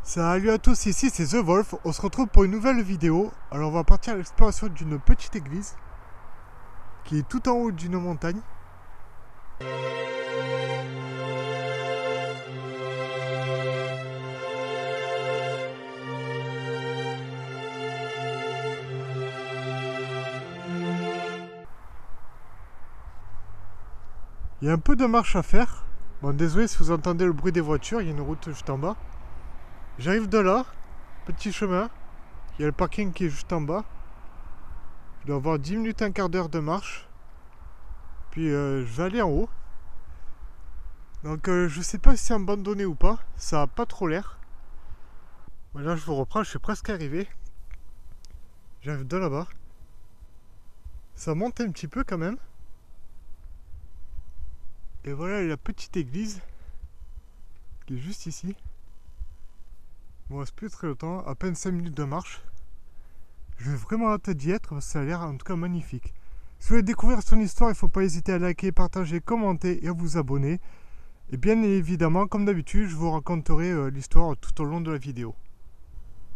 Salut à tous, ici c'est The Wolf, on se retrouve pour une nouvelle vidéo. Alors on va partir à l'exploration d'une petite église qui est tout en haut d'une montagne. Il y a un peu de marche à faire. Bon, désolé si vous entendez le bruit des voitures, il y a une route juste en bas. J'arrive de là, petit chemin. Il y a le parking qui est juste en bas. Je dois avoir 10 minutes, un quart d'heure de marche. Puis je vais aller en haut. Donc je sais pas si c'est abandonné ou pas. Ça a pas trop l'air. Voilà, je vous reprends, je suis presque arrivé. J'arrive de là-bas. Ça monte un petit peu quand même. Et voilà la petite église qui est juste ici. Il me reste plus très longtemps, à peine 5 minutes de marche. Je vais vraiment hâte d'y être parce que ça a l'air en tout cas magnifique. Si vous voulez découvrir son histoire, il ne faut pas hésiter à liker, partager, commenter et à vous abonner. Et bien évidemment, comme d'habitude, je vous raconterai l'histoire tout au long de la vidéo.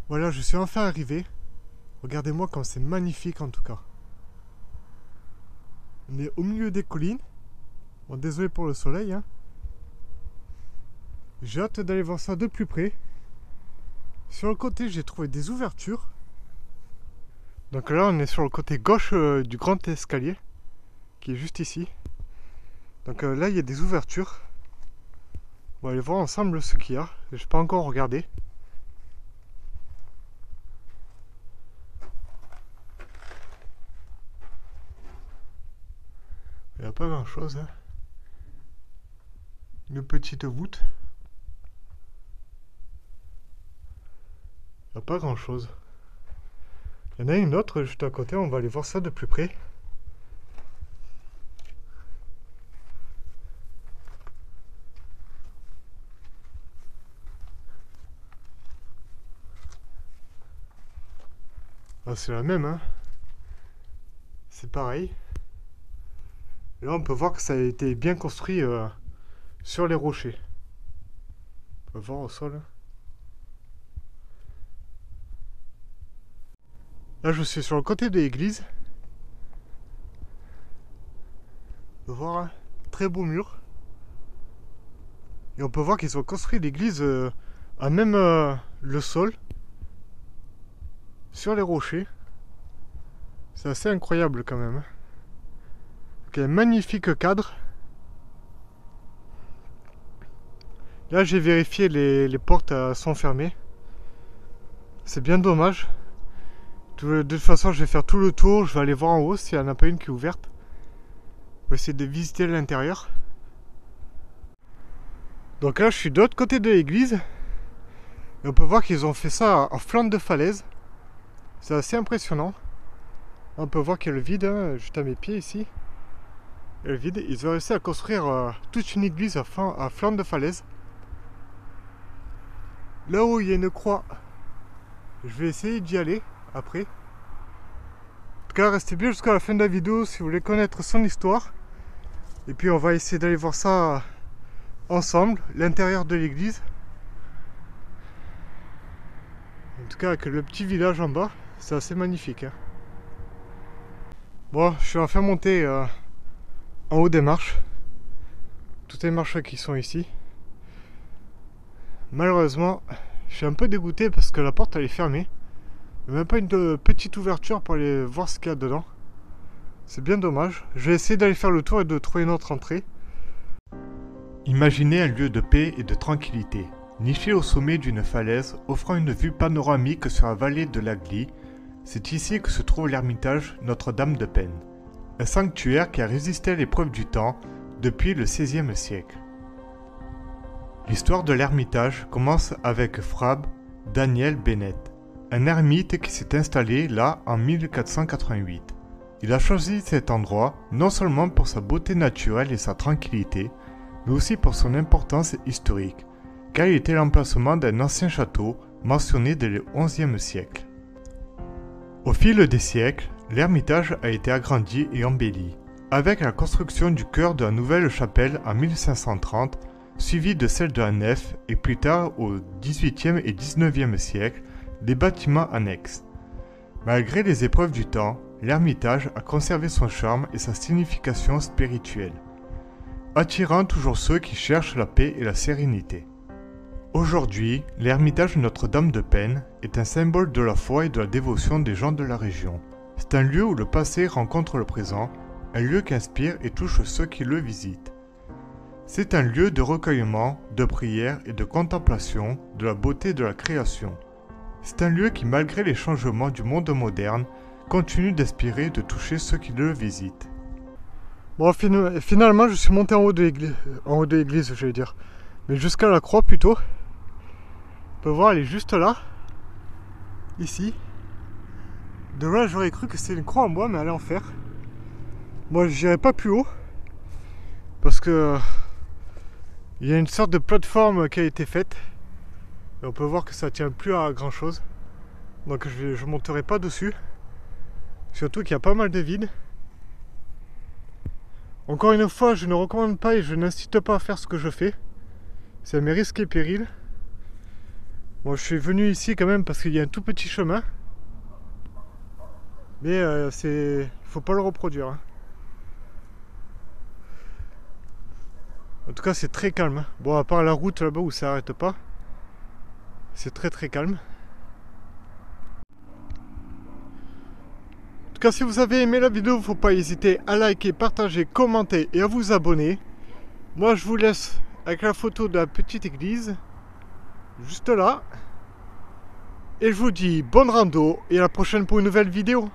Voilà, je suis enfin arrivé. Regardez-moi comme c'est magnifique en tout cas. On est au milieu des collines. Bon, désolé pour le soleil, hein. J'ai hâte d'aller voir ça de plus près. Sur le côté, j'ai trouvé des ouvertures. Donc là, on est sur le côté gauche du grand escalier, qui est juste ici. Donc là, il y a des ouvertures. On va aller voir ensemble ce qu'il y a. Je n'ai pas encore regardé. Il n'y a pas grand chose, hein. Une petite voûte. Il n'y a pas grand chose. Il y en a une autre juste à côté, on va aller voir ça de plus près. Ah, c'est la même, hein. C'est pareil. Et là, on peut voir que ça a été bien construit sur les rochers. On peut voir au sol. Là, je suis sur le côté de l'église. On peut voir un très beau mur. Et on peut voir qu'ils ont construit l'église à même le sol. Sur les rochers. C'est assez incroyable quand même. Donc, il y a un magnifique cadre. Là, j'ai vérifié, les portes sont fermées. C'est bien dommage. De toute façon, je vais faire tout le tour. Je vais aller voir en haut s'il n'y en a pas une qui est ouverte. On va essayer de visiter l'intérieur. Donc là, je suis de l'autre côté de l'église. Et on peut voir qu'ils ont fait ça en flanc de falaise. C'est assez impressionnant. On peut voir qu'il y a le vide, hein, juste à mes pieds ici. Il y a le vide. Ils ont réussi à construire toute une église à flanc de falaise. Là-haut, il y a une croix. Je vais essayer d'y aller après. En tout cas, restez bien jusqu'à la fin de la vidéo si vous voulez connaître son histoire. Et puis on va essayer d'aller voir ça ensemble, l'intérieur de l'église. En tout cas, avec le petit village en bas, c'est assez magnifique, hein. Bon, je suis enfin monté en haut des marches. Toutes les marches qui sont ici. Malheureusement, je suis un peu dégoûté parce que la porte elle est fermée. Il n'y a même pas une petite ouverture pour aller voir ce qu'il y a dedans. C'est bien dommage. Je vais essayer d'aller faire le tour et de trouver une autre entrée. Imaginez un lieu de paix et de tranquillité, niché au sommet d'une falaise, offrant une vue panoramique sur la vallée de l'Agly. C'est ici que se trouve l'ermitage Notre-Dame de Penne, un sanctuaire qui a résisté à l'épreuve du temps depuis le XVIe siècle. L'histoire de l'ermitage commence avec Fra Daniel Bennett, un ermite qui s'est installé là en 1488. Il a choisi cet endroit non seulement pour sa beauté naturelle et sa tranquillité, mais aussi pour son importance historique, car il était l'emplacement d'un ancien château mentionné dès le XIe siècle. Au fil des siècles, l'ermitage a été agrandi et embelli, avec la construction du chœur de la nouvelle chapelle en 1530, suivie de celle de la nef et plus tard au XVIIIe et XIXe siècle, des bâtiments annexes. Malgré les épreuves du temps, l'ermitage a conservé son charme et sa signification spirituelle, attirant toujours ceux qui cherchent la paix et la sérénité. Aujourd'hui, l'ermitage Notre-Dame de Peine est un symbole de la foi et de la dévotion des gens de la région. C'est un lieu où le passé rencontre le présent, un lieu qui inspire et touche ceux qui le visitent. C'est un lieu de recueillement, de prière et de contemplation de la beauté de la création. C'est un lieu qui, malgré les changements du monde moderne, continue d'inspirer et de toucher ceux qui le visitent. Bon, finalement, je suis monté en haut de l'église, je vais dire. Mais jusqu'à la croix plutôt. On peut voir, elle est juste là. Ici. De là, j'aurais cru que c'était une croix en bois, mais elle est en fer. Moi, j'irai pas plus haut. Parce que il y a une sorte de plateforme qui a été faite. Et on peut voir que ça tient plus à grand chose. Donc je monterai pas dessus. Surtout qu'il y a pas mal de vide. Encore une fois, je ne recommande pas et je n'incite pas à faire ce que je fais. C'est à mes risques et périls. Bon, je suis venu ici quand même parce qu'il y a un tout petit chemin. Mais il faut pas le reproduire. Hein. En tout cas, c'est très calme. Bon, à part la route là-bas où ça n'arrête pas. C'est très très calme. En tout cas, si vous avez aimé la vidéo, il ne faut pas hésiter à liker, partager, commenter et à vous abonner. Moi, je vous laisse avec la photo de la petite église. Juste là. Et je vous dis bonne rando et à la prochaine pour une nouvelle vidéo.